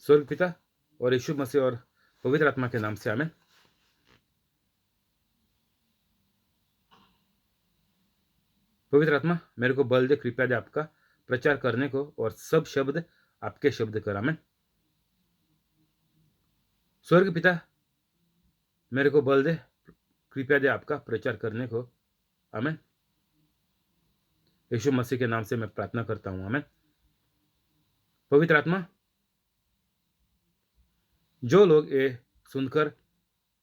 स्वर्ग पिता और यीशु मसीह और पवित्र आत्मा के नाम से आमेन। पवित्र आत्मा मेरे को बल दे, कृपया दे आपका प्रचार करने को और सब शब्द आपके शब्द कर। आमेन। स्वर्ग पिता मेरे को बल दे, कृपया दे आपका प्रचार करने को। आमेन। यीशु मसीह के नाम से मैं प्रार्थना करता हूं। आमेन। पवित्र आत्मा, जो लोग ये सुनकर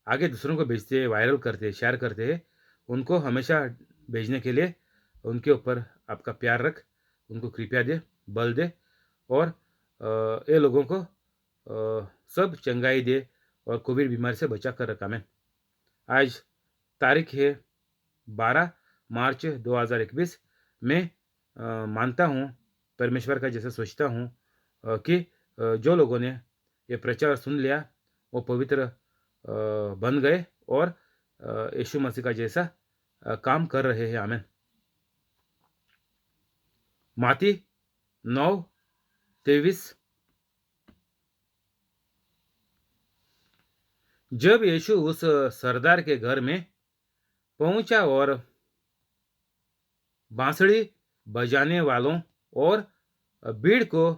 आगे दूसरों को भेजते हैं, वायरल करते हैं, शेयर करते हैं, उनको हमेशा भेजने के लिए उनके ऊपर आपका प्यार रख, उनको कृपया दे, बल दे और ये लोगों को सब चंगाई दे और कोविड बीमारी से बचा कर रखा। मैं आज तारीख है 12 मार्च 2021। मैं मानता हूँ, परमेश्वर का जैसे सोचता हूँ कि जो लोगों ने ये प्रचार सुन लिया वो पवित्र बन गए और यीशु मसीह का जैसा काम कर रहे हैं। आमेन। माती 9:23। जब यीशु उस सरदार के घर में पहुंचा और बांसुरी बजाने वालों और भीड़ को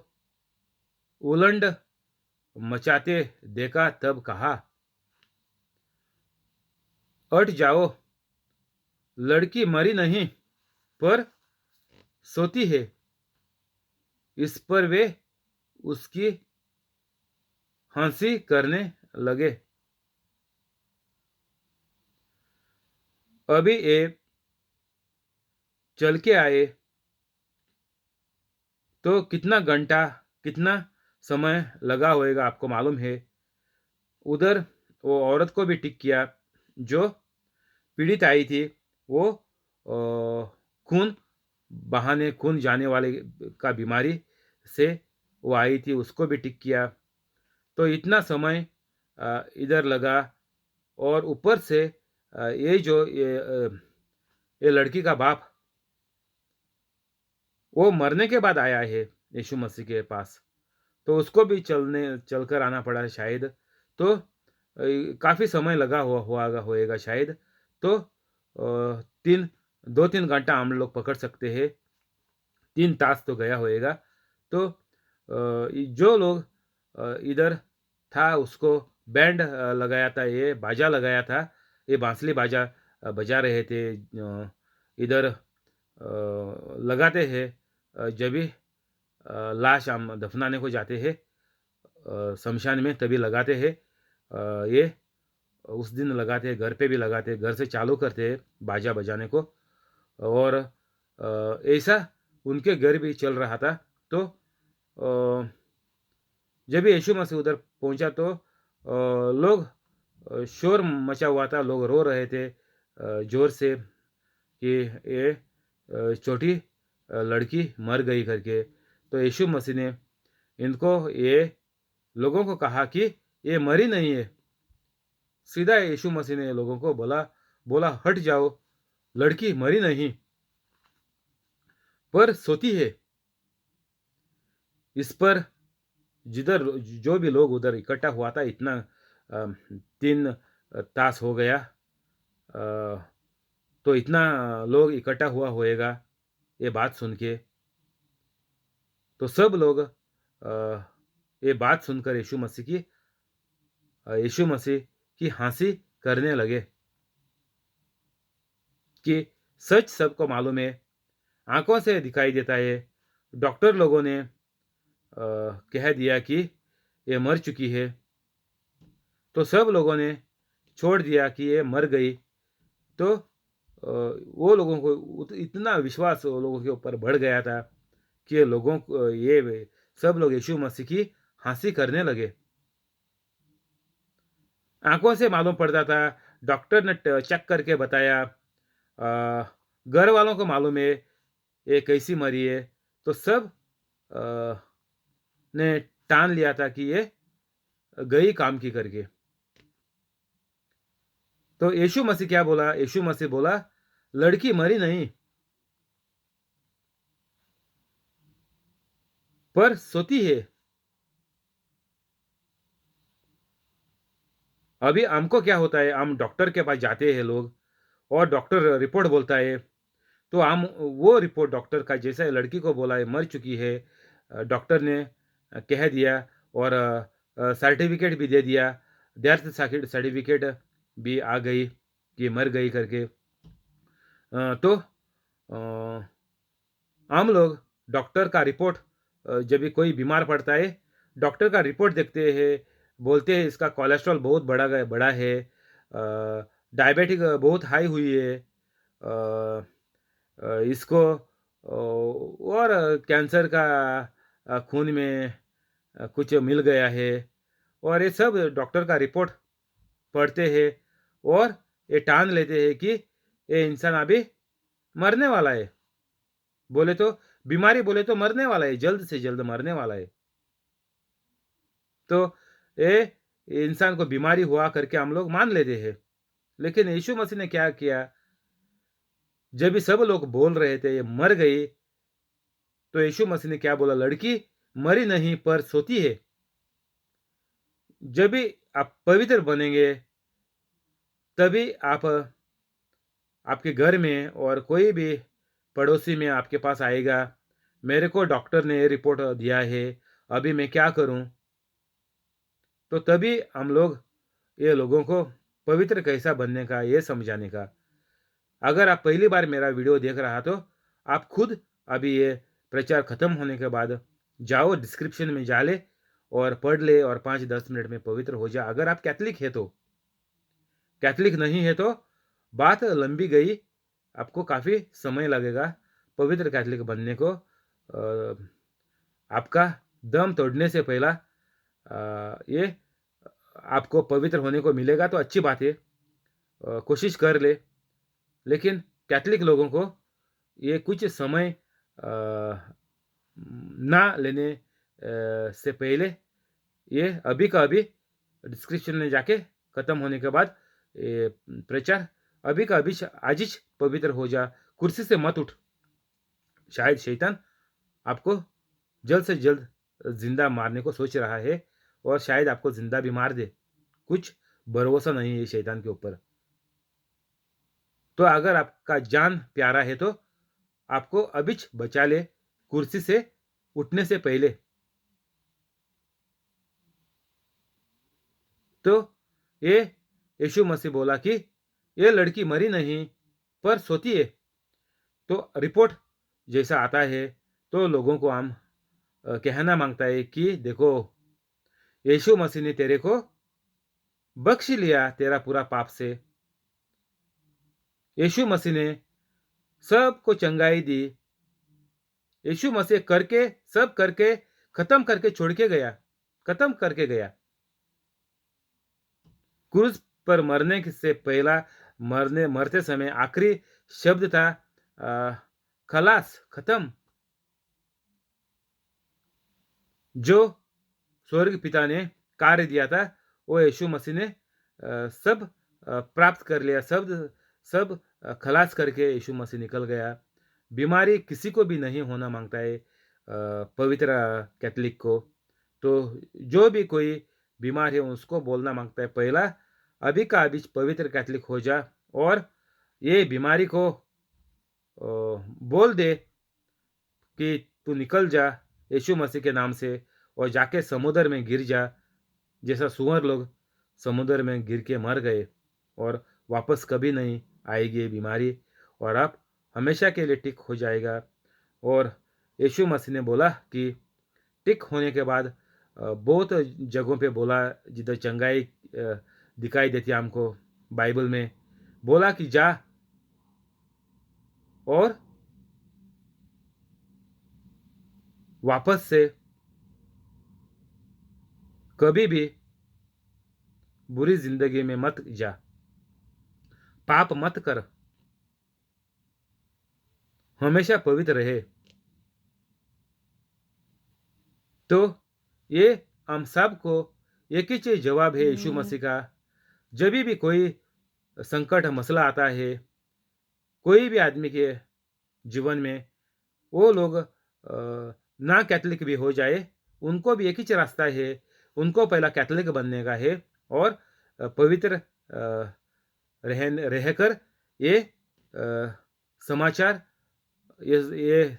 उलंड मचाते देखा, तब कहा, हट जाओ, लड़की मरी नहीं पर सोती है। इस पर वे उसकी हंसी करने लगे। अभी ये चल के आए तो कितना घंटा, कितना समय लगा होएगा, आपको मालूम है। उधर वो औरत को भी टिक किया जो पीड़ित आई थी। वो खून बहाने, खून जाने वाले का बीमारी से वो आई थी, उसको भी टिक किया। तो इतना समय इधर लगा और ऊपर से ये जो ये लड़की का बाप वो मरने के बाद आया है यीशु मसीह के पास, तो उसको भी चलकर आना पड़ा है शायद। तो काफ़ी समय लगा होएगा शायद। तो 2-3 घंटा हम लोग पकड़ सकते हैं, 3 तास तो गया होएगा। तो जो लोग इधर था उसको बैंड लगाया था, ये बाजा लगाया था, ये बांसुरी बाजा बजा रहे थे। इधर लगाते हैं जब भी लाश हम दफनाने को जाते हैं शमशान में, तभी लगाते हैं। ये उस दिन लगाते हैं, घर पे भी लगाते हैं, घर से चालू करते हैं बाजा बजाने को। और ऐसा उनके घर भी चल रहा था। तो जब यीशु मसीह उधर पहुंचा तो लोग शोर मचा हुआ था, लोग रो रहे थे जोर से कि ये छोटी लड़की मर गई करके। तो यीशु मसीह ने इनको, ये लोगों को कहा कि ये मरी नहीं है। सीधा यीशु मसीह ने लोगों को बोला हट जाओ, लड़की मरी नहीं पर सोती है। इस पर जिधर जो भी लोग उधर इकट्ठा हुआ था, इतना 3 तास हो गया, तो इतना लोग इकट्ठा हुआ होएगा ये बात सुन के। तो सब लोग ये बात सुनकर यीशु मसीह की हंसी करने लगे कि सच सबको मालूम है, आंखों से दिखाई देता है। डॉक्टर लोगों ने कह दिया कि ये मर चुकी है। तो सब लोगों ने छोड़ दिया कि ये मर गई। तो वो लोगों को इतना विश्वास वो लोगों के ऊपर बढ़ गया था कि लोगों को ये सब लोग यीशु मसीह की हंसी करने लगे। आंखों से मालूम पड़ता था, डॉक्टर ने चेक करके बताया, घर वालों को मालूम है ये कैसी मरी है। तो सब ने ठान लिया था कि ये गई काम की करके। तो यीशु मसीह क्या बोला? यीशु मसीह बोला, लड़की मरी नहीं पर सोती है। अभी हमको क्या होता है, हम डॉक्टर के पास जाते हैं लोग, और डॉक्टर रिपोर्ट बोलता है, तो हम वो रिपोर्ट डॉक्टर का, जैसा लड़की को बोला है मर चुकी है, डॉक्टर ने कह दिया, और सर्टिफिकेट भी दे दिया, डेथ सर्टिफिकेट भी आ गई कि मर गई करके। तो हम लोग डॉक्टर का रिपोर्ट, जब भी कोई बीमार पड़ता है, डॉक्टर का रिपोर्ट देखते हैं, बोलते हैं इसका कोलेस्ट्रॉल बहुत बड़ा है, डायबिटिक बहुत हाई हुई है, इसको और कैंसर का खून में कुछ मिल गया है, और ये सब डॉक्टर का रिपोर्ट पढ़ते हैं, और ये ठान लेते हैं कि ये इंसान अभी मरने वाला है। बोले तो बीमारी बोले तो मरने वाला है, जल्द से जल्द मरने वाला है। तो ये इंसान को बीमारी हुआ करके हम लोग मान लेते हैं। लेकिन यीशु मसीह ने क्या किया, जब भी सब लोग बोल रहे थे ये मर गई, तो यीशु मसीह ने क्या बोला, लड़की मरी नहीं पर सोती है। जब भी आप पवित्र बनेंगे, तभी आप आपके घर में और कोई भी पड़ोसी में आपके पास आएगा, मेरे को डॉक्टर ने ये रिपोर्ट दिया है, अभी मैं क्या करूं। तो तभी हम लोग ये लोगों को पवित्र कैसा बनने का, ये समझाने का। अगर आप पहली बार मेरा वीडियो देख रहा तो आप खुद अभी ये प्रचार खत्म होने के बाद जाओ, डिस्क्रिप्शन में जा ले और पढ़ ले, और 5-10 मिनट में पवित्र हो जा। अगर आप कैथलिक है तो, कैथलिक नहीं है तो बात लंबी गई, आपको काफ़ी समय लगेगा पवित्र कैथलिक बनने को। आपका दम तोड़ने से पहला ये आपको पवित्र होने को मिलेगा, तो अच्छी बात है, कोशिश कर ले। लेकिन कैथलिक लोगों को ये कुछ समय ना लेने से पहले, ये अभी का अभी डिस्क्रिप्शन में जाके ख़त्म होने के बाद ये प्रचार अभी का अभी आज ही पवित्र हो जा, कुर्सी से मत उठ। शायद शैतान आपको जल्द से जल्द जिंदा मारने को सोच रहा है, और शायद आपको जिंदा भी मार दे। कुछ भरोसा नहीं है शैतान के ऊपर। तो अगर आपका जान प्यारा है तो आपको अभी बचा ले, कुर्सी से उठने से पहले। तो ये यीशु मसीह बोला कि ये लड़की मरी नहीं पर सोती है। तो रिपोर्ट जैसा आता है, तो लोगों को हम कहना मांगता है कि देखो, यीशु मसीह ने तेरे को बख्श लिया तेरा पूरा पाप से। यीशु मसीह ने सबको चंगाई दी। यीशु मसीह करके, सब करके, खत्म करके छोड़ के गया, खत्म करके गया। क्रूस पर मरने से पहला, मरते समय आखिरी शब्द था खलास, खत्म। जो स्वर्ग पिता ने कार्य दिया था, वो यीशु मसीह ने सब प्राप्त कर लिया, सब सब खलास करके यीशु मसीह निकल गया। बीमारी किसी को भी नहीं होना मांगता है पवित्र कैथलिक को। तो जो भी कोई बीमार है उसको बोलना मांगता है, पहला अभी का अभी पवित्र कैथलिक हो जा, और ये बीमारी को बोल दे कि तू निकल जा यीशु मसीह के नाम से, और जाके समुद्र में गिर जा, जैसा सुअर लोग समुद्र में गिर के मर गए, और वापस कभी नहीं आएगी ये बीमारी, और आप हमेशा के लिए ठीक हो जाएगा। और यीशु मसीह ने बोला कि ठीक होने के बाद बहुत जगहों पे बोला, जिधर चंगाई दिखाई देती है हमको बाइबल में, बोला कि जा और वापस से कभी भी बुरी जिंदगी में मत जा, पाप मत कर, हमेशा पवित्र रहे। तो ये हम सबको एक ही चीज जवाब है यीशु मसीह का। जब भी कोई संकट मसला आता है कोई भी आदमी के जीवन में, वो लोग ना कैथलिक भी हो जाए, उनको भी एक ही रास्ता है, उनको पहला कैथलिक बनने का है, और पवित्र रहकर ये समाचार, ये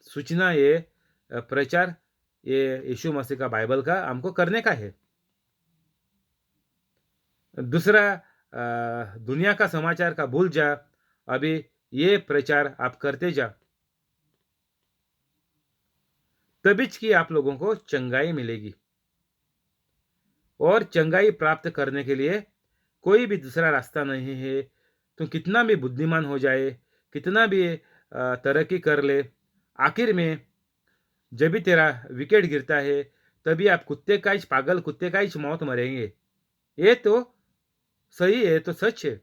सूचना, ये प्रचार, ये यीशु मसीह का बाइबल का हमको करने का है। दूसरा दुनिया का समाचार का भूल जा, अभी ये प्रचार आप करते जा, तभी कि आप लोगों को चंगाई मिलेगी। और चंगाई प्राप्त करने के लिए कोई भी दूसरा रास्ता नहीं है। तुम कितना भी बुद्धिमान हो जाए, कितना भी तरक्की कर ले, आखिर में जब भी तेरा विकेट गिरता है, तभी आप कुत्ते का ही, पागल कुत्ते का ही मौत मरेंगे। ये तो सही है, तो सच है।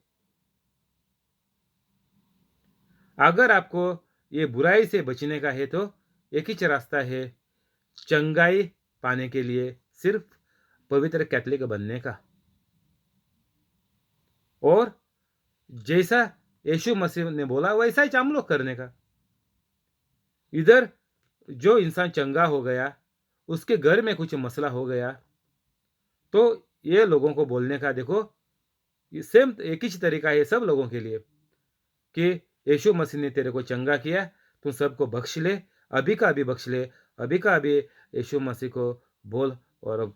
अगर आपको ये बुराई से बचने का है तो एक ही रास्ता है, चंगाई पाने के लिए सिर्फ पवित्र कैथलिक बनने का। और जैसा यीशु मसीह ने बोला वैसा ही हम लोग करने का। इधर जो इंसान चंगा हो गया, उसके घर में कुछ मसला हो गया, तो ये लोगों को बोलने का, देखो ये सेम एक ही तरीका है सब लोगों के लिए कि यीशु मसीह ने तेरे को चंगा किया, तू सबको बख्श ले, अभी का अभी बख्श ले, अभी का अभी यीशु मसीह को बोल और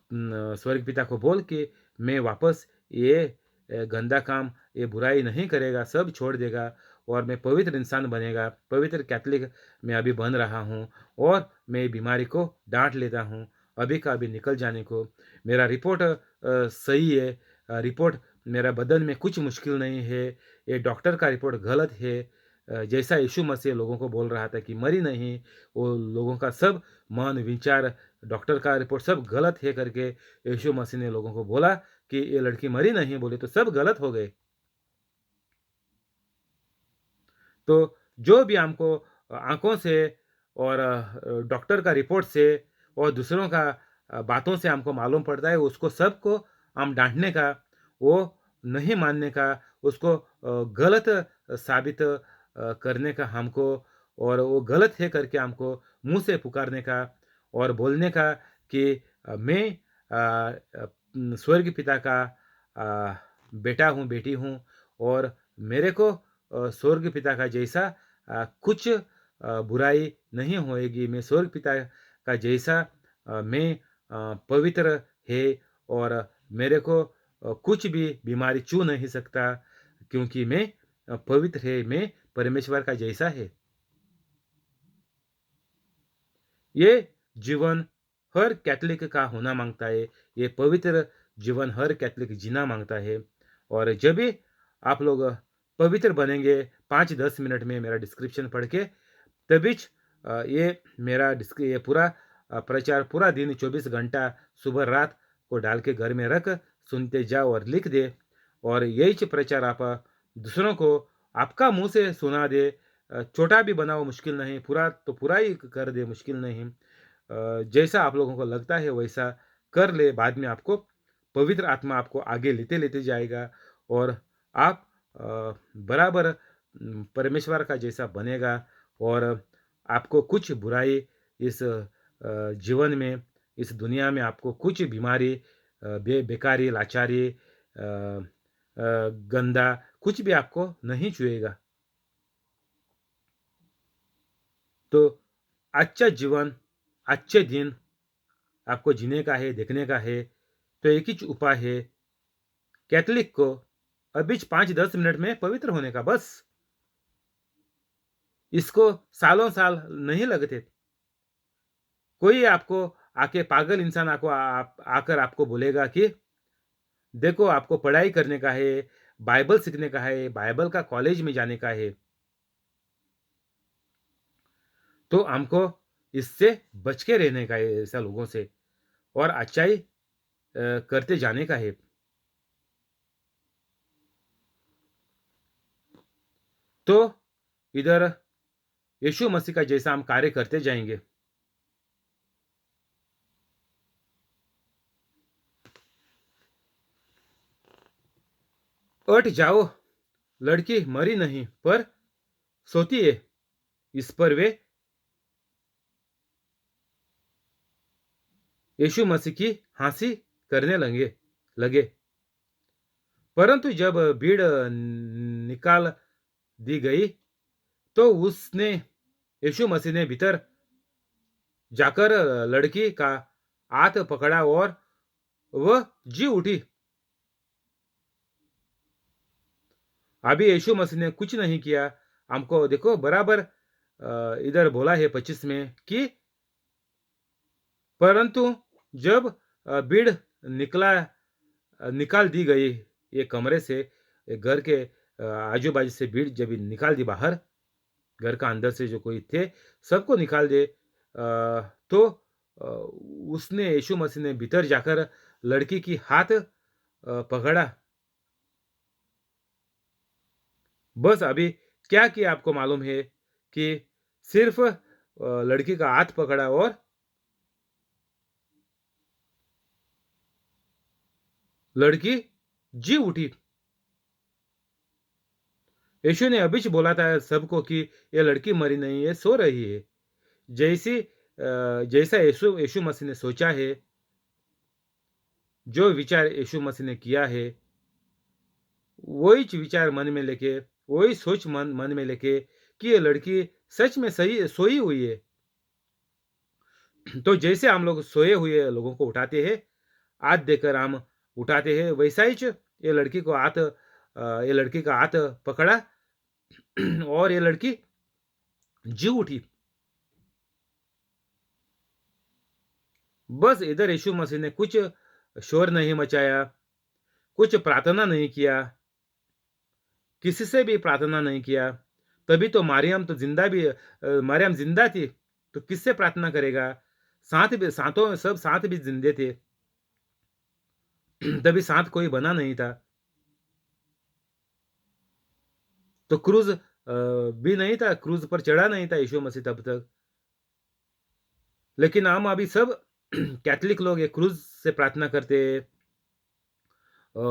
स्वर्ग पिता को बोल कि मैं वापस ये गंदा काम, ये बुराई नहीं करेगा, सब छोड़ देगा और मैं पवित्र इंसान बनेगा, पवित्र कैथलिक मैं अभी बन रहा हूँ और मैं बीमारी को डांट लेता हूँ, अभी का अभी निकल जाने को। मेरा रिपोर्ट सही है, रिपोर्ट मेरा बदन में कुछ मुश्किल नहीं है, ये डॉक्टर का रिपोर्ट गलत है। जैसा यीशु मसीह लोगों को बोल रहा था कि मरी नहीं, वो लोगों का सब मन विचार, डॉक्टर का रिपोर्ट सब गलत है करके यीशु मसीह ने लोगों को बोला कि ये लड़की मरी नहीं, बोले तो सब गलत हो गए। तो जो भी हमको आंखों से और डॉक्टर का रिपोर्ट से और दूसरों का बातों से हमको मालूम पड़ता है, उसको सबको हम डांटने का, वो नहीं मानने का, उसको गलत साबित करने का हमको, और वो गलत है करके हमको मुंह से पुकारने का और बोलने का कि मैं स्वर्ग पिता का बेटा हूँ, बेटी हूँ, और मेरे को स्वर्ग पिता का जैसा कुछ बुराई नहीं होएगी, मैं स्वर्ग पिता का जैसा मैं पवित्र है, और मेरे को कुछ भी बीमारी छू नहीं सकता, क्योंकि मैं पवित्र है, मैं परमेश्वर का जैसा है। ये जीवन हर कैथलिक का होना मांगता है, ये पवित्र जीवन हर कैथलिक जीना मांगता है। और जब भी आप लोग पवित्र बनेंगे, 5-10 मिनट में मेरा डिस्क्रिप्शन पढ़ के, तभी ये मेरा ये पूरा प्रचार पूरा दिन 24 घंटा सुबह रात को डाल के घर में रख सुनते जाओ और लिख दे, और यही प्रचार आप दूसरों को आपका मुंह से सुना दे। छोटा भी बनाओ, मुश्किल नहीं, पूरा तो पूरा ही कर दे, मुश्किल नहीं। जैसा आप लोगों को लगता है वैसा कर ले, बाद में आपको पवित्र आत्मा आपको आगे लेते लेते जाएगा और आप बराबर परमेश्वर का जैसा बनेगा, और आपको कुछ बुराई इस जीवन में, इस दुनिया में आपको कुछ बीमारी, बेकारी, लाचारी, गंदा कुछ भी आपको नहीं छुएगा। तो अच्छा जीवन, अच्छे दिन आपको जीने का है, देखने का है, तो एक ही उपाय है, कैथलिक को अभी 5-10 मिनट में पवित्र होने का, बस। इसको सालों साल नहीं लगते। कोई आपको आके, पागल इंसान आपको आकर आपको बोलेगा कि देखो आपको पढ़ाई करने का है, बाइबल सीखने का है, बाइबल का कॉलेज में जाने का है, तो हमको इससे बच के रहने का है, ऐसा लोगों से, और अच्छाई करते जाने का है। तो इधर यीशु मसीह का जैसा हम कार्य करते जाएंगे। उठ जाओ, लड़की मरी नहीं पर सोती है, इस पर वे यीशु मसीह की हंसी करने लगे। परंतु जब भीड़ निकाल दी गई, तो उसने यीशु मसीह ने भीतर जाकर लड़की का हाथ पकड़ा और वह जी उठी। अभी यीशु मसीह ने कुछ नहीं किया। हमको देखो बराबर इधर बोला है 25 में कि परंतु जब भीड़ निकाल दी गई ये कमरे से, ये घर के आजू-बाजू से भीड़ जब निकाल दी बाहर, घर का अंदर से जो कोई थे, सबको निकाल दिए। तो अ, उसने यीशु मसीह ने भीतर जाकर लड़की की हाथ पकड़ा। बस अभी क्या किया आपको मालूम है कि सिर्फ़ लड़की का हाथ पकड़ा और लड़की जी उठी। यीशु ने अभी ज बोला था सबको कि ये लड़की मरी नहीं है, सो रही है। जैसा यीशु यीशु मसीह ने सोचा है, जो विचार यीशु मसीह ने किया है, वही च विचार मन में लेके, वही सोच मन मन में लेके कि ये लड़की सच में सही सोई हुई है। तो जैसे हम लोग सोए हुए लोगों को उठाते हैं, हाथ देकर हम उठाते हैं, वैसा ही च ये लड़की का हाथ पकड़ा और ये लड़की जी उठी। बस इधर यीशु मसीह ने कुछ शोर नहीं मचाया, कुछ प्रार्थना नहीं किया, किसी से भी प्रार्थना नहीं किया। तभी तो मरियम ज़िंदा थी, तो किससे प्रार्थना करेगा? सातों सब सात भी ज़िंदे थे, तभी सात कोई बना नहीं था। तो क्रूज़ भी नहीं था, क्रूज़ पर चढ़ा नहीं था यीशु मसीह तब तक। लेकिन हम अभी सब कैथोलिक लोग ये क्रूज़ से प्रार्थना करते हैं, अ,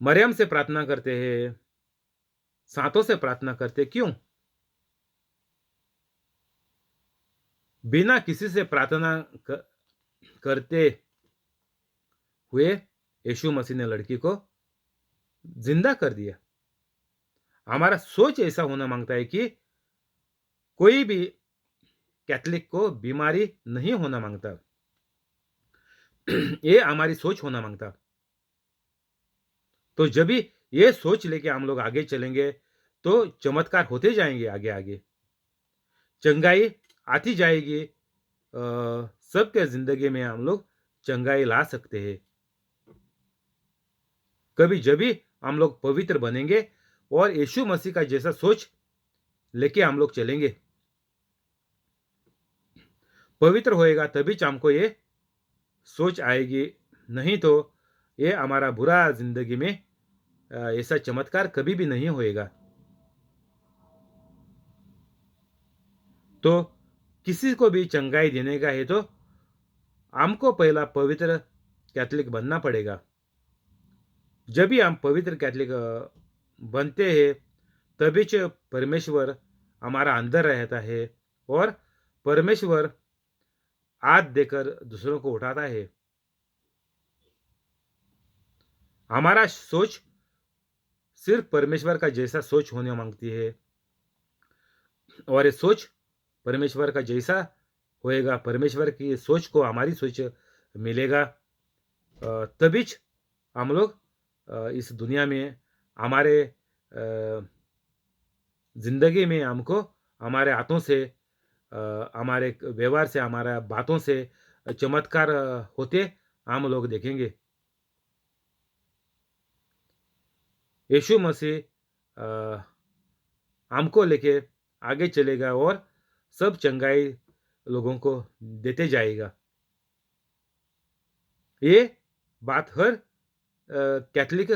मरियम से प्रार्थना करते हैं, सातों से प्रार्थना करते हैं, क्यों? बिना किसी से प्रार्थना क करते हुए यीशु मसीह ने लड़की को ज़िंदा कर दिया। हमारा सोच ऐसा होना माँगता है कि कोई भी कैथोलिक को बीमारी नहीं होना माँगता। ये हमारी सोच होना माँगता। तो जब भी ये सोच लेके हम लोग आगे चलेंगे, तो चमत्कार होते जाएँगे आगे-आगे। चंगाई आती जाएगी, सबके ज़िंदगी में हम लोग चंगाई ला सकते हैं। कभी जब भी हम लोग पवित्र बनेंगे और यीशु मसीह का जैसा सोच लेके हम लोग चलेंगे, पवित्र होएगा तभी च हमको ये सोच आएगी, नहीं तो ये हमारा बुरा ज़िंदगी में ऐसा चमत्कार कभी भी नहीं होएगा। तो किसी को भी चंगाई देने का है तो हमको पहला पवित्र कैथोलिक बनना पड़ेगा। जब भी हम पवित्र कैथोलिक बनते हैं, तभी च परमेश्वर हमारा अंदर रहता है और परमेश्वर हाथ देकर दूसरों को उठाता है। हमारा सोच सिर्फ परमेश्वर का जैसा सोच होने माँगती है और ये सोच परमेश्वर का जैसा होएगा, परमेश्वर की सोच को हमारी सोच मिलेगा, तभी च हम लोग इस दुनिया में हमारे ज़िंदगी में हमको हमारे हाथों से, हमारे व्यवहार से, हमारा बातों से चमत्कार होते हम लोग देखेंगे। यीशु मसीह अ, हमको लेके आगे चलेगा और सब चंगाई लोगों को देते जाएगा। ये बात हर कैथोलिक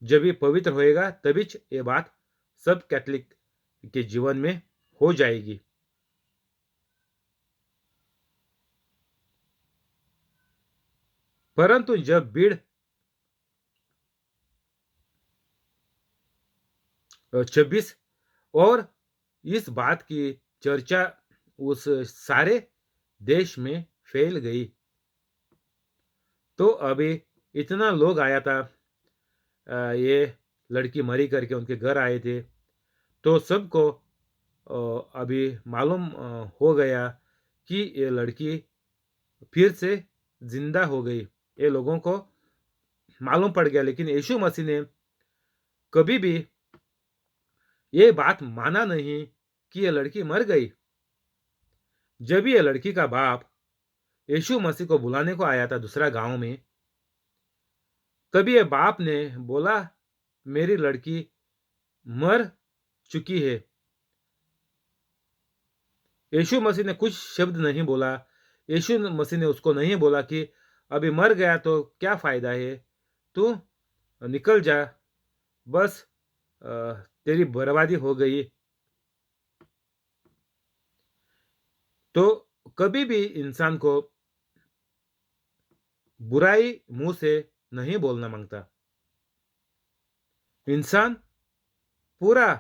जब ये पवित्र होएगा तभी च ये बात सब कैथोलिक के जीवन में हो जाएगी। परंतु जब भीड़ 26 और इस बात की चर्चा उस सारे देश में फैल गई, तो अभी इतना लोग आया था। ये लड़की मरी करके उनके घर आए थे, तो सबको अभी मालूम हो गया कि ये लड़की फिर से जिंदा हो गई। ये लोगों को मालूम पड़ गया, लेकिन यीशु मसीह ने कभी भी ये बात माना नहीं कि ये लड़की मर गई। जब ये लड़की का बाप यीशु मसीह को बुलाने को आया था दूसरा गांव में, तभी ये बाप ने बोला, मेरी लड़की मर चुकी है। यीशु मसीह ने कुछ शब्द नहीं बोला। यीशु मसीह ने उसको नहीं बोला कि अभी मर गया तो क्या फायदा है, तू निकल जा, बस तेरी बर्बादी हो गई। तो कभी भी इंसान को बुराई मुंह से नहीं बोलना मांगता। इंसान पूरा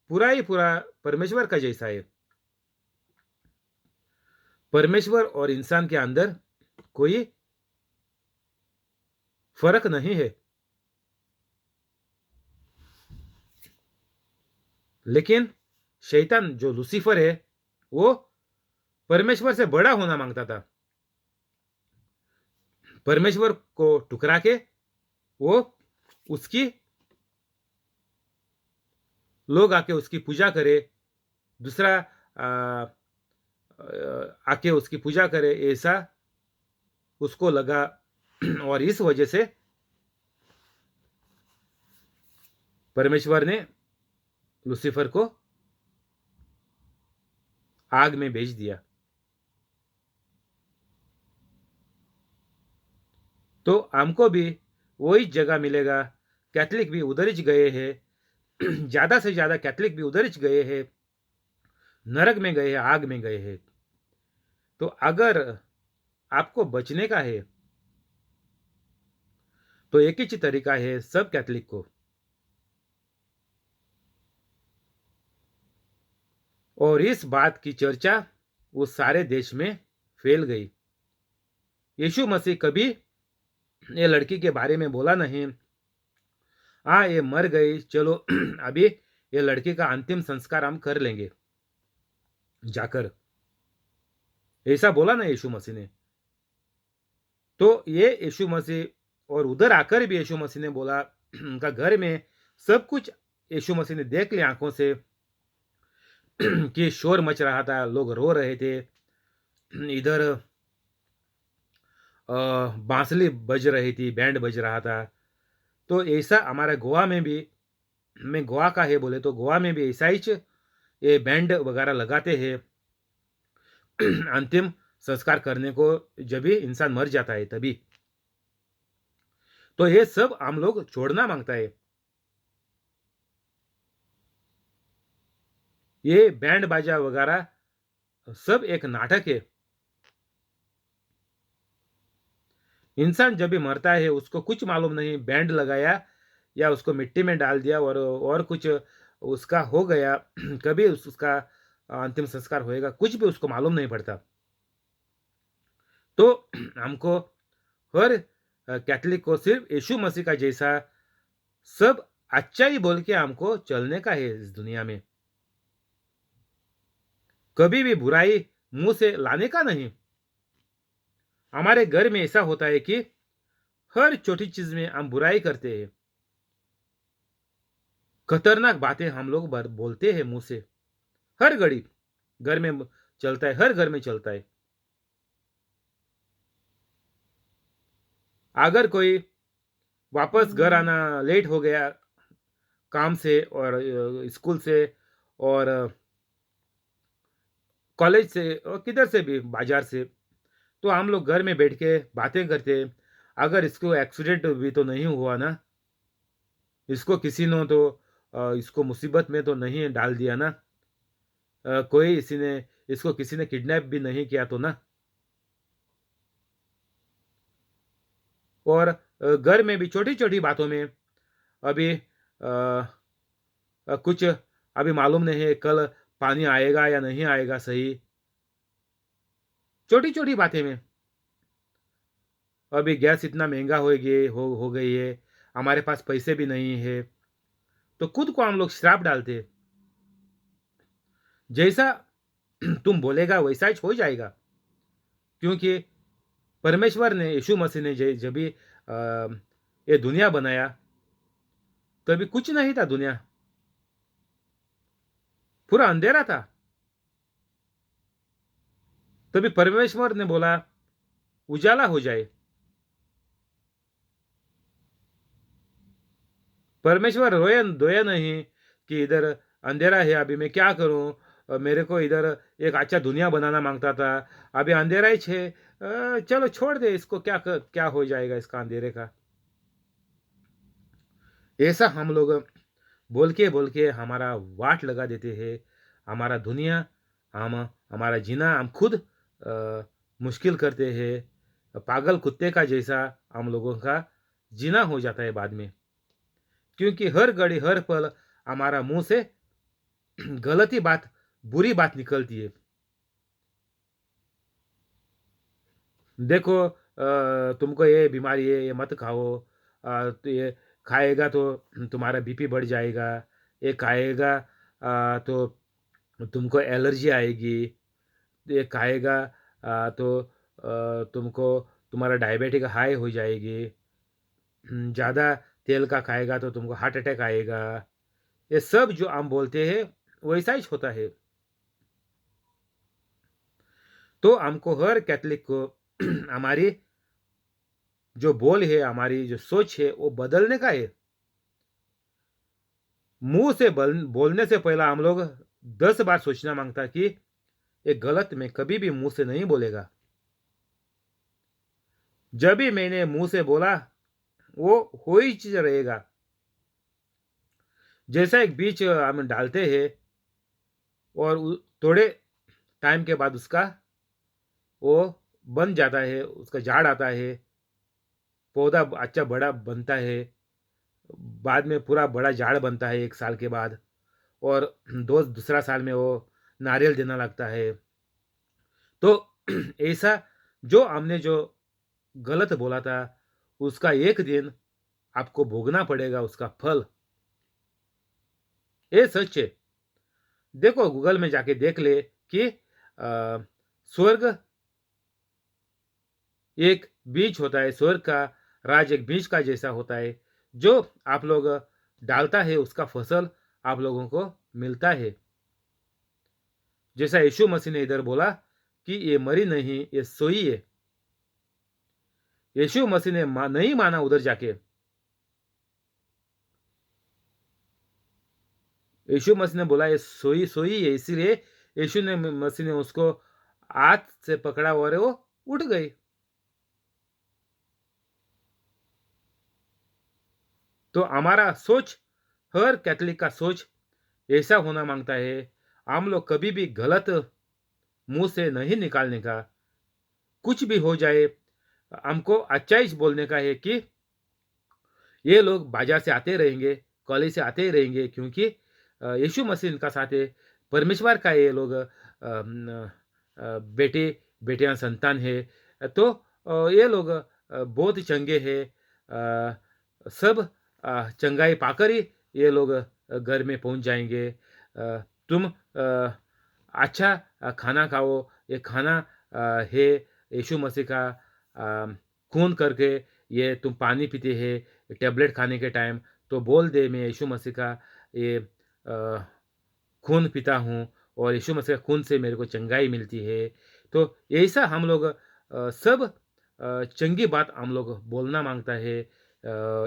पूरा ही पूरा परमेश्वर का जैसा है। परमेश्वर और इंसान के अंदर कोई फर्क नहीं है। लेकिन शैतान जो लूसीफर है, वो परमेश्वर से बड़ा होना मांगता था। परमेश्वर को ठुकरा के वो उसकी लोग आके उसकी पूजा करे, दूसरा आके उसकी पूजा करे, ऐसा उसको लगा। और इस वजह से परमेश्वर ने लूसीफर को आग में भेज दिया। तो हमको भी वही जगह मिलेगा। कैथलिक भी उधर ही गए हैं, ज्यादा से ज्यादा कैथलिक भी उधर ही गए हैं, नरक में गए हैं, आग में गए हैं। तो अगर आपको बचने का है तो एक ही तरीका है सब कैथलिक को, और इस बात की चर्चा उस सारे देश में फैल गई। यीशु मसीह कभी ये लड़की के बारे में बोला नहीं, हाँ ये मर गई, चलो अभी ये लड़की का अंतिम संस्कार हम कर लेंगे जाकर, ऐसा बोला ना यीशु मसीह ने। तो ये यीशु मसीह, और उधर आकर भी यीशु मसीह ने बोला, उनका घर में सब कुछ यीशु मसीह ने देख लिया आंखों से कि शोर मच रहा था, लोग रो रहे थे, इधर बांसुरी बज रही थी, बैंड बज रहा था। तो ऐसा हमारा गोवा में भी, मैं गोवा का है बोले तो गोवा में भी ऐसा ही ये बैंड वगैरह लगाते हैं अंतिम संस्कार करने को, जब भी इंसान मर जाता है तभी। तो ये सब हम लोग छोड़ना मांगता है। ये बैंड बाजा वगैरह सब एक नाटक है। इंसान जब भी मरता है उसको कुछ मालूम नहीं, बैंड लगाया या उसको मिट्टी में डाल दिया और कुछ उसका हो गया, कभी उसका अंतिम संस्कार होएगा, कुछ भी उसको मालूम नहीं पड़ता। तो हमको हर कैथलिक को सिर्फ यीशु मसीह का जैसा सब अच्छा ही बोल के हमको चलने का है इस दुनिया में। कभी भी बुराई मुंह से लाने का नहीं। हमारे घर में ऐसा होता है कि हर छोटी चीज में हम बुराई करते हैं, खतरनाक बातें हम लोग बोलते हैं मुंह से, हर घड़ी घर में चलता है, हर घर में चलता है। अगर कोई वापस घर आना लेट हो गया काम से और स्कूल से और कॉलेज से और किधर से भी, बाजार से, तो हम लोग घर में बैठ के बातें करते, अगर इसको एक्सीडेंट भी तो नहीं हुआ ना, इसको किसी ने तो इसको मुसीबत में तो नहीं डाल दिया ना, कोई इसी ने इसको किसी ने किडनैप भी नहीं किया तो ना। और घर में भी छोटी छोटी बातों में अभी कुछ अभी मालूम नहीं है कल पानी आएगा या नहीं आएगा, सही, छोटी छोटी बातें में अभी गैस इतना महंगा हो गई है, हमारे पास पैसे भी नहीं है, तो खुद को हम लोग श्राप डालते हैं। जैसा तुम बोलेगा वैसा ही हो जाएगा, क्योंकि परमेश्वर ने, यीशु मसीह ने जब भी ये दुनिया बनाया, तभी कुछ नहीं था, दुनिया पूरा अंधेरा था। तभी परमेश्वर ने बोला उजाला हो जाए। परमेश्वर रोया धोया नहीं कि इधर अंधेरा है, अभी मैं क्या करूं, मेरे को इधर एक अच्छा दुनिया बनाना मांगता था, अभी अंधेरा ही है, चलो छोड़ दे इसको, क्या हो जाएगा इसका अंधेरे का। ऐसा हम लोग बोल के हमारा वाट लगा देते हैं, हमारा दुनिया, हम हमारा जीना हम खुद मुश्किल करते हैं। पागल कुत्ते का जैसा हम लोगों का जीना हो जाता है बाद में, क्योंकि हर घड़ी हर पल हमारा मुंह से गलत ही बात, बुरी बात निकलती है। देखो, तुमको ये बीमारी है, ये मत खाओ, तो ये खाएगा तो तुम्हारा बीपी बढ़ जाएगा, ये खाएगा तो तुमको एलर्जी आएगी, ये खाएगा तो तुमको तुम्हारा डायबिटिक हाई हो जाएगी, ज़्यादा तेल का खाएगा तो तुमको हार्ट अटैक आएगा। ये सब जो हम बोलते हैं वैसा ही होता है। तो हमको हर कैथलिक को हमारी जो बोल है, हमारी जो सोच है, वो बदलने का है। मुंह से बोलने से पहला हम लोग 10 बार सोचना मांगता कि ये गलत मैं कभी भी मुंह से नहीं बोलेगा। जब भी मैंने मुंह से बोला वो हो ही चीज रहेगा। जैसा एक बीज हम डालते हैं और थोड़े टाइम के बाद उसका वो बन जाता है, उसका झाड़ आता है, पौधा अच्छा बड़ा बनता है, बाद में पूरा बड़ा झाड़ बनता है 1 साल के बाद, और दूसरा साल में वो नारियल देना लगता है। तो ऐसा जो हमने जो गलत बोला था, उसका एक दिन आपको भोगना पड़ेगा उसका फल। ये सच है। देखो, गूगल में जाके देख ले कि स्वर्ग एक बीज होता है, स्वर्ग का राज एक बीज का जैसा होता है, जो आप लोग डालता है उसका फसल आप लोगों को मिलता है। जैसा यीशु मसीह ने इधर बोला कि ये मरी नहीं, ये सोई है। यीशु मसीह ने नहीं माना उधर जाके। यीशु मसीह ने बोला ये सोई सोई है, इसीलिए यीशु ने मसीह ने उसको हाथ से पकड़ा और वो उठ गई। तो हमारा सोच, हर कैथलिक का सोच ऐसा होना मांगता है। हम लोग कभी भी गलत मुंह से नहीं निकालने का। कुछ भी हो जाए, हमको अच्छा ही बोलने का है कि ये लोग बाजार से आते रहेंगे, कॉलेज से आते ही रहेंगे, क्योंकि यीशु मसीह इनका साथ है, परमेश्वर का ये लोग बेटे बेटियां संतान है। तो ये लोग बहुत चंगे हैं। सब चंगाई पाकर ही ये लोग घर में पहुंच जाएंगे। तुम अच्छा खाना खाओ, ये खाना है यीशु मसीह का खून करके, ये तुम पानी पीते हैं टेबलेट खाने के टाइम, तो बोल दे मैं यीशु मसीह का ये खून पीता हूँ और यीशु मसीह के खून से मेरे को चंगाई मिलती है। तो ऐसा हम लोग सब चंगी बात हम लोग बोलना मांगता है।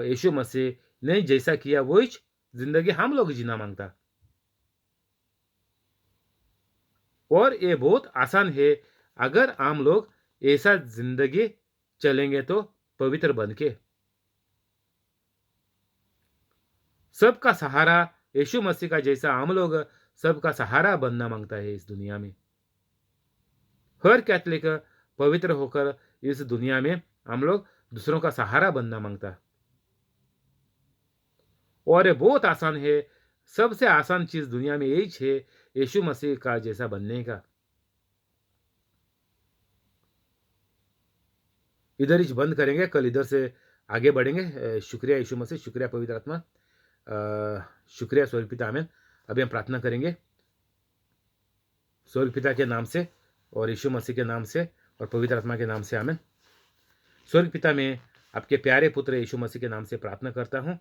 यीशु मसीह ने जैसा किया वही जिंदगी हम लोग जीना मांगता। और ये बहुत आसान है अगर हम लोग ऐसा जिंदगी चलेंगे तो, पवित्र बन के। सबका सहारा यीशु मसीह का जैसा हम लोग सबका सहारा बनना मांगता है इस दुनिया में। हर कैथलिक पवित्र होकर इस दुनिया में हम लोग दूसरों का सहारा बनना मांगता। और ये बहुत आसान है। सबसे आसान चीज दुनिया में यही है, यीशु मसीह का जैसा बनने का। इधर ही बंद करेंगे, कल इधर से आगे बढ़ेंगे। शुक्रिया यीशु मसीह, शुक्रिया पवित्र आत्मा, शुक्रिया स्वर्गीय पिता, आमीन। अभी हम प्रार्थना करेंगे स्वर्गीय पिता के नाम से और यीशु मसीह के नाम से और पवित्र आत्मा के नाम से, आमीन। स्वर्गीय पिता, मैं आपके प्यारे पुत्र यीशु मसीह के नाम से प्रार्थना करता हूँ।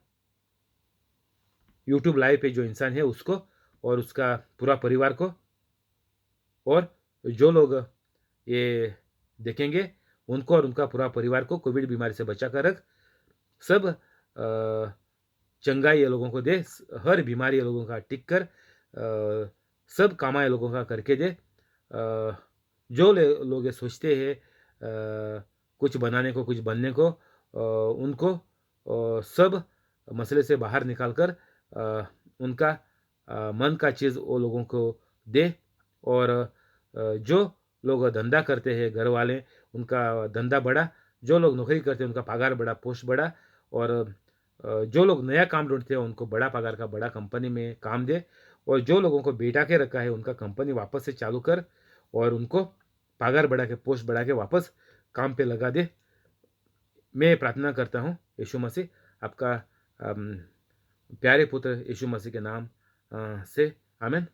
यूट्यूब लाइव पे जो इंसान है उसको और उसका पूरा परिवार को, और जो लोग ये देखेंगे उनको और उनका पूरा परिवार को कोविड बीमारी से बचा कर रख। सब चंगाई ये लोगों को दे, हर बीमारी ये लोगों का टिक कर, सब कामा ये लोगों का करके दे। जो लोग ये सोचते हैं कुछ बनाने को, कुछ बनने को, उनको सब मसले से बाहर निकाल कर उनका मन का चीज़ वो लोगों को दे। और जो लोग धंधा करते हैं, घर वाले, उनका धंधा बढ़ा, जो लोग नौकरी करते हैं उनका पगार बढ़ा, पोस्ट बढ़ा, और जो लोग नया काम ढूंढते हैं उनको बड़ा पगार का बड़ा कंपनी में काम दे, और जो लोगों को बैठा के रखा है उनका कंपनी वापस से चालू कर और उनको पगार बढ़ा के, पोस्ट बढ़ा के वापस काम पे लगा दे। मैं प्रार्थना करता हूँ यीशु मसीह, आपका प्यारे पुत्र यीशु मसीह के नाम से, आमीन।